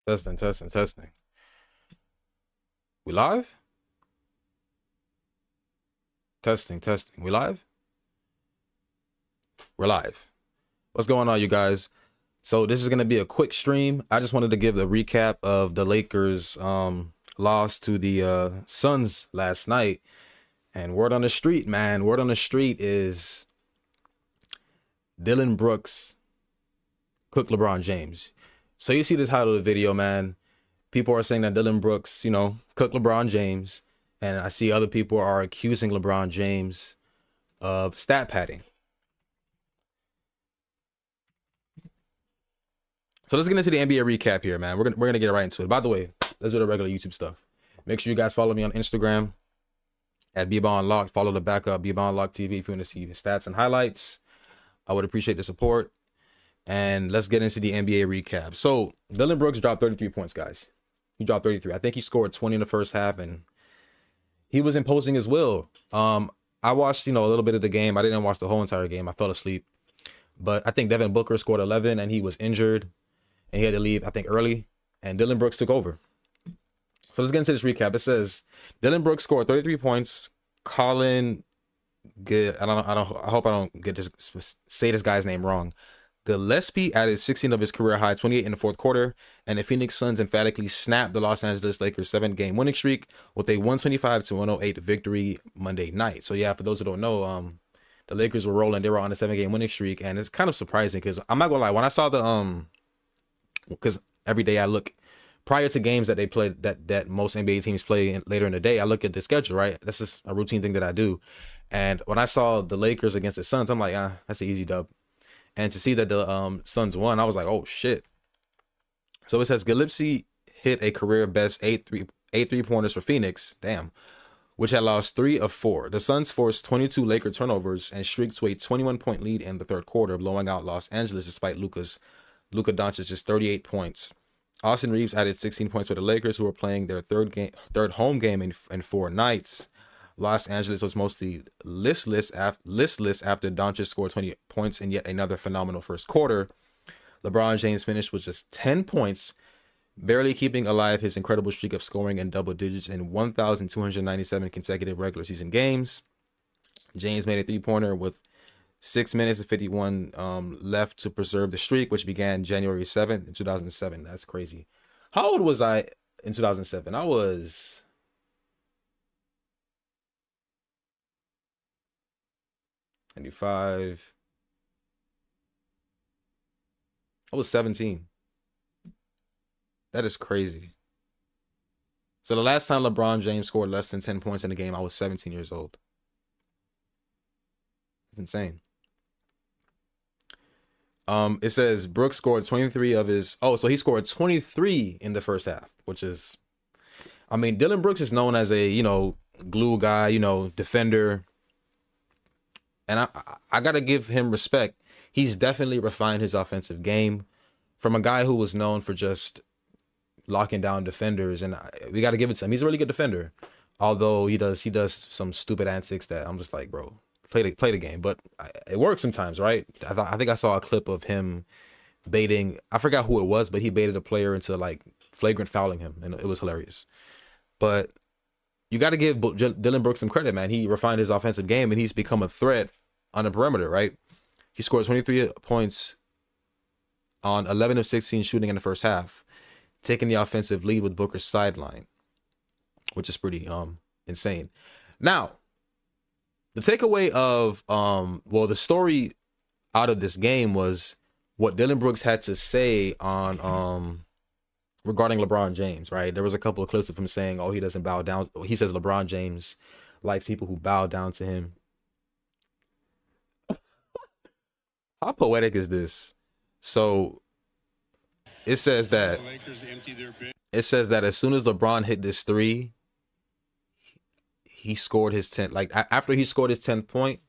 Testing, testing, testing. We live? Testing, testing. We live? We're live. What's going on, you guys? So this is gonna be a quick stream. I just wanted to give the recap of the Lakers loss to the Suns last night. And word on the street, man. Word on the street is Dillon Brooks cooked LeBron James. So you see the title of the video, man. People are saying that Dillon Brooks, cooked LeBron James. And I see other people are accusing LeBron James of stat padding. So let's get into the NBA recap here, man. We're gonna get right into it. By the way, let's do the regular YouTube stuff. Make sure you guys follow me on Instagram at @BBonLocked. Follow the backup @BBonLocked TV if you want to see the stats and highlights. I would appreciate the support. And let's get into the NBA recap. So Dillon Brooks dropped 33 points, guys. He dropped 33. I think he scored 20 in the first half, and he was imposing his will. I watched, a little bit of the game. I didn't watch the whole entire game. I fell asleep. But I think Devin Booker scored 11, and he was injured, and he had to leave, I think, early. And Dillon Brooks took over. So let's get into this recap. It says Dillon Brooks scored 33 points. Colin, I hope I don't say this guy's name wrong. Gillespie added 16 of his career high 28 in the fourth quarter, and the Phoenix Suns emphatically snapped the Los Angeles Lakers 7-game winning streak with a 125-108 victory Monday night. So yeah, for those who don't know, the Lakers were rolling. They were on a 7-game winning streak, and it's kind of surprising because I'm not gonna lie. When I saw the because every day I look prior to games that they played that most NBA teams play later in the day, I look at the schedule. Right, that's just a routine thing that I do. And when I saw the Lakers against the Suns, I'm like, that's an easy dub. And to see that the Suns won, I was like, oh shit. So it says Gillespie hit a career best eight three-pointers for Phoenix, damn, which had lost 3 of 4. The Suns forced 22 Laker turnovers and streaked to a 21-point lead in the third quarter, blowing out Los Angeles despite Luka Doncic's 38 points. Austin Reeves added 16 points for the Lakers, who were playing their third home game in 4 nights. Los Angeles was mostly listless after Doncic scored 20 points in yet another phenomenal first quarter. LeBron James finished with just 10 points, barely keeping alive his incredible streak of scoring in double digits in 1,297 consecutive regular season games. James made a three-pointer with 6 minutes and 51 left to preserve the streak, which began January 7th in 2007. That's crazy. How old was I in 2007? I was 95. I was 17. That is crazy. So the last time LeBron James scored less than 10 points in a game, I was 17 years old. It's insane. It says Brooks scored 23 of his... Oh, so he scored 23 in the first half, which is... I mean, Dillon Brooks is known as a, glue guy, defender. And I got to give him respect. He's definitely refined his offensive game from a guy who was known for just locking down defenders. And we got to give it to him. He's a really good defender. Although he does some stupid antics that I'm just like, bro, play the game. But it works sometimes, right? I think I saw a clip of him baiting. I forgot who it was, but he baited a player into like flagrant fouling him. And it was hilarious. But you got to give Dillon Brooks some credit, man. He refined his offensive game, and he's become a threat on the perimeter, right? He scored 23 points on 11 of 16 shooting in the first half, taking the offensive lead with Booker's sideline, which is pretty insane. Now, the takeaway of the story out of this game was what Dillon Brooks had to say on regarding LeBron James, right? There was a couple of clips of him saying, oh, he doesn't bow down. He says LeBron James likes people who bow down to him. How poetic is this? So it says that as soon as LeBron hit this three, he scored his 10th. Like after he scored his 10th point,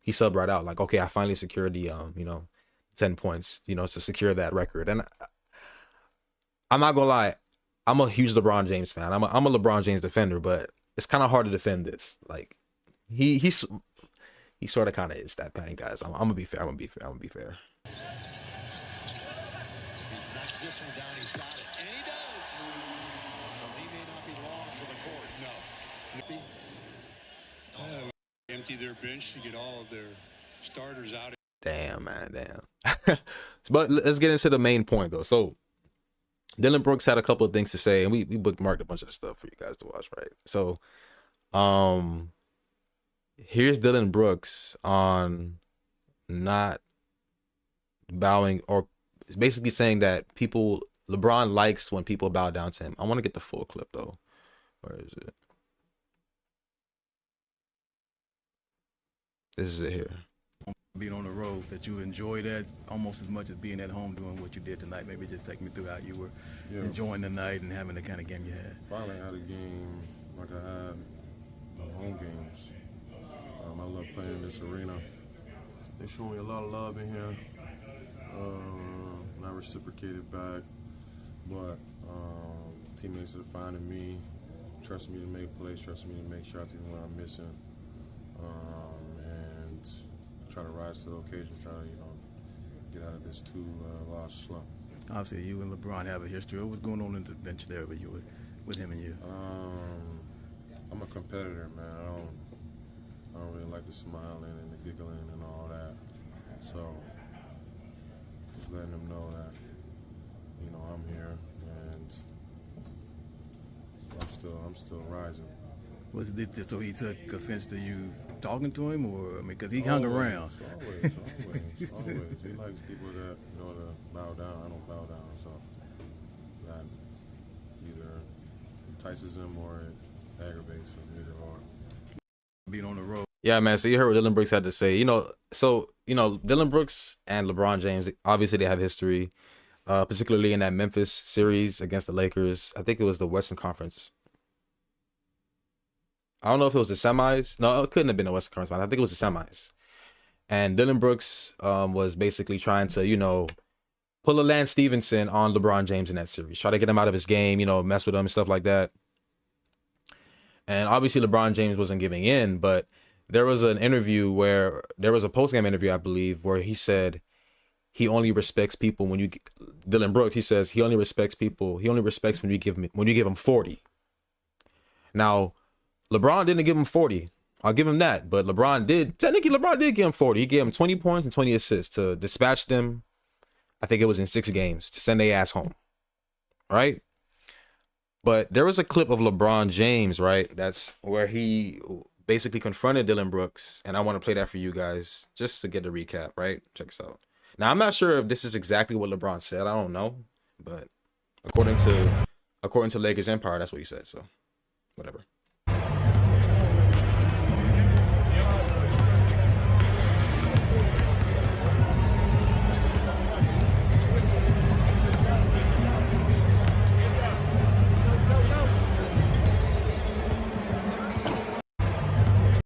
he subbed right out. Like, okay, I finally secured the 10 points, to secure that record. And I'm not gonna lie, I'm a huge LeBron James fan. I'm a LeBron James defender, but it's kind of hard to defend this. Like he sort of kind of is that padding, guys. I'm gonna be fair. this one down. He's got it. And he does. So he may not be long for the court. No. Empty their bench to get all of their starters out. Damn, man, damn. But let's get into the main point, though. So, Dillon Brooks had a couple of things to say, and we bookmarked a bunch of stuff for you guys to watch, right? So, here's Dillon Brooks on not bowing, or basically saying that LeBron likes when people bow down to him. I want to get the full clip, though. Where is it? This is it here. Being on the road, that you enjoy that almost as much as being at home doing what you did tonight. Maybe just take me through how you were enjoying the night and having the kind of game you had. Finally had a game like I had home games. I love playing in this arena. They showed me a lot of love in here. I reciprocated back, but teammates are finding me, trusting me to make plays, trusting me to make shots even when I'm missing, and try to rise to the occasion, try to get out of this two-loss slump. Obviously, you and LeBron have a history. What was going on in the bench there with him and you? I'm a competitor, man. I don't really like the smiling and the giggling and all that. So just letting them know that I'm here and I'm still rising. Was it so he took offense to you talking to him, or because he hung around? Always. He likes people that to bow down. I don't bow down, so that either entices him or it aggravates him, either or. Being on the road. Yeah, man. So you heard what Dillon Brooks had to say. Dillon Brooks and LeBron James, obviously they have history, particularly in that Memphis series against the Lakers. I think it was the Western Conference. I don't know if it was the semis. No, it couldn't have been the Western Conference. I think it was the semis. And Dillon Brooks was basically trying to, pull a Lance Stevenson on LeBron James in that series. Try to get him out of his game, mess with him and stuff like that. And obviously LeBron James wasn't giving in, but there was an interview there was a post-game interview, I believe, where he said he only respects people Dillon Brooks, he says he only respects people. He only respects when you give him 40. Now, LeBron didn't give him 40. I'll give him that. But LeBron did give him 40. He gave him 20 points and 20 assists to dispatch them. I think it was in 6 games to send their ass home. Right? But there was a clip of LeBron James, right? That's where he basically confronted Dillon Brooks. And I want to play that for you guys just to get a recap, right? Check this out. Now, I'm not sure if this is exactly what LeBron said. I don't know. But according to Lakers Empire, that's what he said. So, whatever.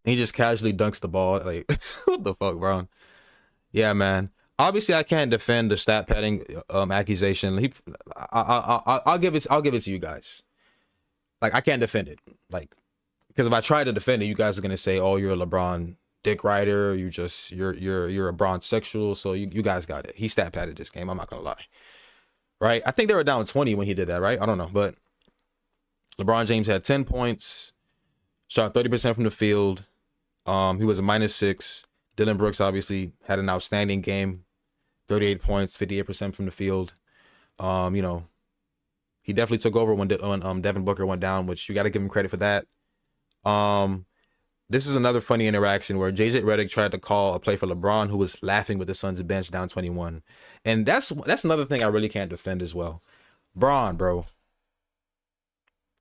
He just casually dunks the ball. Like, what the fuck, bro? Yeah, man. Obviously, I can't defend the stat padding accusation. I'll give it to you guys. Like, I can't defend it. Like, because if I try to defend it, you guys are gonna say, "Oh, you're a LeBron dick rider. You're a Bron sexual." So you guys got it. He stat padded this game. I'm not gonna lie. Right? I think they were down 20 when he did that. Right? I don't know, but LeBron James had 10 points, shot 30% from the field. He was a -6. Dillon Brooks obviously had an outstanding game, 38 points, 58% from the field. He definitely took over when Devin Booker went down, which you got to give him credit for that. This is another funny interaction where JJ Redick tried to call a play for LeBron, who was laughing with the Suns' bench down 21. And that's another thing I really can't defend as well. Bron, bro.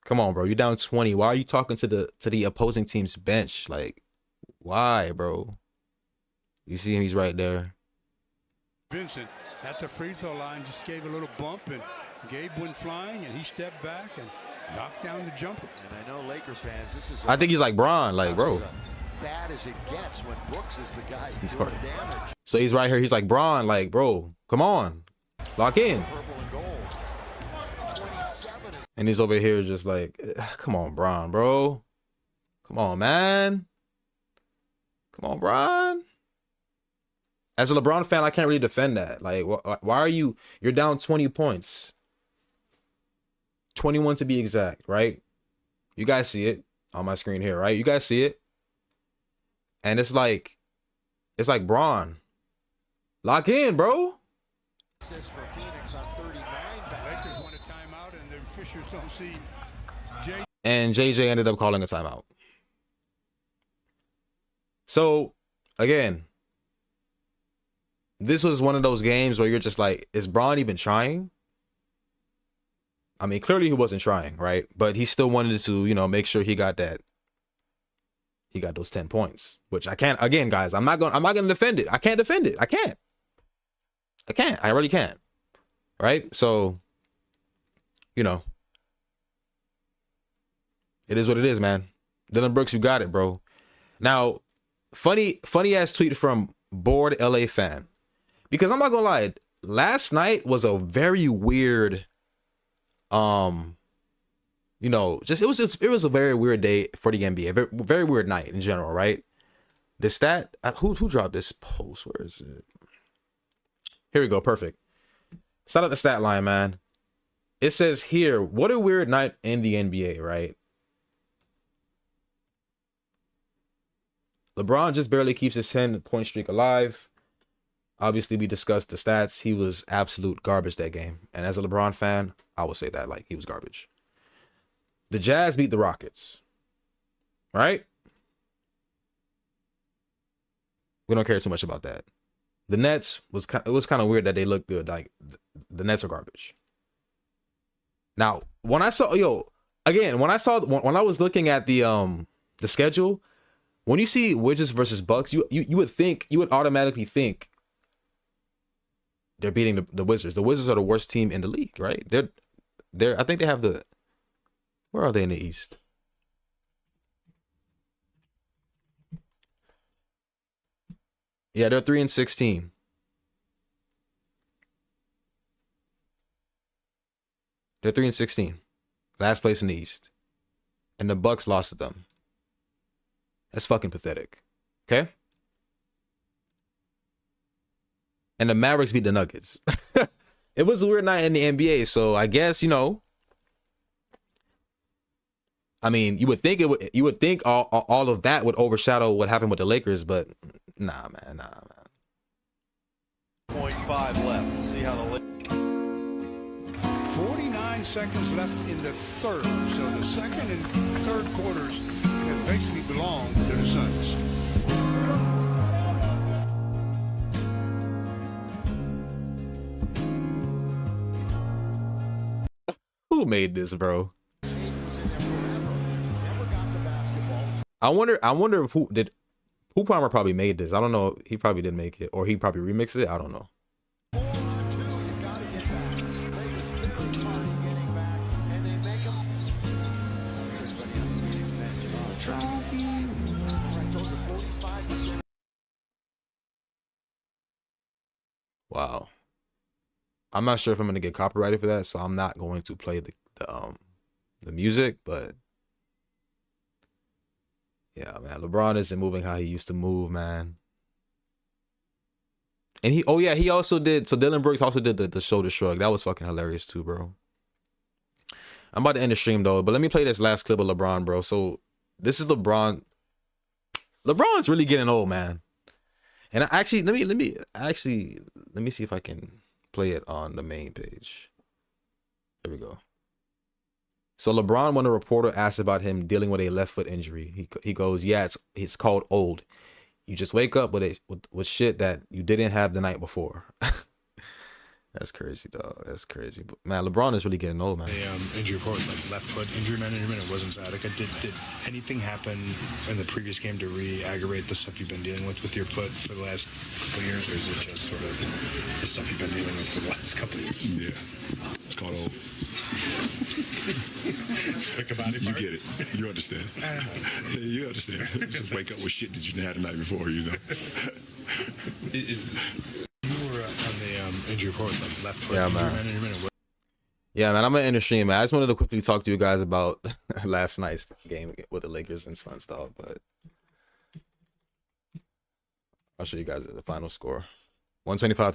Come on, bro. You're down 20. Why are you talking to the opposing team's bench? Like, why, bro? You see him, he's right there. Vincent at the free throw line just gave a little bump, and Gabe went flying, and he stepped back and knocked down the jumper. And I know Laker fans, this is I think he's like Bron, like, bro. As bad as it gets when Brooks is the guy He's doing part. damage. So he's right here. He's like Bron, like, bro, come on, lock in. Purple and gold. 27 is And he's over here just like, come on, Bron, bro. Come on, man. Come on, Bron. As a LeBron fan, I can't really defend that. Like, why are you're down 20 points, 21 to be exact, right? You guys see it on my screen here, right? You guys see it, and it's like Braun, lock in, bro. Assist for Phoenix on 39 Lakers passes. want a timeout, and the officials don't see Jay. And JJ ended up calling a timeout. So again, this was one of those games where you're just like, is Braun even trying? I mean, clearly he wasn't trying, right? But he still wanted to, you know, make sure he got that. He got those 10 points, which I can't. Again, guys, I'm not gonna defend it. I can't defend it. I can't. I really can't. Right? So, you know, it is what it is, man. Dillon Brooks, you got it, bro. Now, funny ass tweet from Bored LA Fan. Because I'm not gonna lie, last night was a very weird, you know, it was a very weird day for the NBA. A very weird night in general, right? The stat, who dropped this post? Where is it? Here we go, perfect. Start at the stat line, man. It says here, what a weird night in the NBA, right? LeBron just barely keeps his 10-point streak alive. Obviously, we discussed the stats. He was absolute garbage that game. And as a LeBron fan, I would say that, like, he was garbage. The Jazz beat the Rockets. Right? We don't care too much about that. The Nets, it was kind of weird that they looked good. Like, the Nets are garbage. Now, when I saw, when I was looking at the schedule, when you see Wizards versus Bucks, you would automatically think they're beating the Wizards. The Wizards are the worst team in the league, right? I think they have where are they in the East? Yeah, they're 3-16. They're 3-16. Last place in the East. And the Bucks lost to them. That's fucking pathetic. Okay? And the Mavericks beat the Nuggets. It was a weird night in the NBA, so I guess, you know, I mean, you would think all of that would overshadow what happened with the Lakers, but nah, man. 0.5 left. See how the 49 seconds left in the third. So the second and third quarters have basically belong to the Suns. Who made this, bro? I wonder if Who Palmer probably made this. I don't know. He probably didn't make it, or he probably remixed it. I don't know. Wow. I'm not sure if I'm gonna get copyrighted for that, so I'm not going to play the music, but yeah, man, LeBron isn't moving how he used to move, man. And he also did, so Dillon Brooks also did the shoulder shrug. That was fucking hilarious too, bro. I'm about to end the stream though, but let me play this last clip of LeBron, bro. So this is LeBron. LeBron's really getting old, man. And actually, let me see if I can play it on the main page. There we go. So LeBron, when a reporter asked about him dealing with a left foot injury, he goes, "Yeah, it's called old. You just wake up with shit that you didn't have the night before." That's crazy, dog. That's crazy. But man, LeBron is really getting old, man. The injury report, like left foot injury management, it wasn't sciatica. Did anything happen in the previous game to re-aggravate the stuff you've been dealing with your foot for the last couple of years, or is it just sort of the stuff you've been dealing with for the last couple of years? Yeah, it's called old. Pick a body You part? get it. You understand. You understand. Just wake up with shit that you didn't have the night before, you know. You were on the injury report, like left foot Yeah, injury man. management. Yeah, man, I'm gonna end the stream, man. I just wanted to quickly talk to you guys about last night's game with the Lakers and Suns, dog. But I'll show you guys the final score. 125 to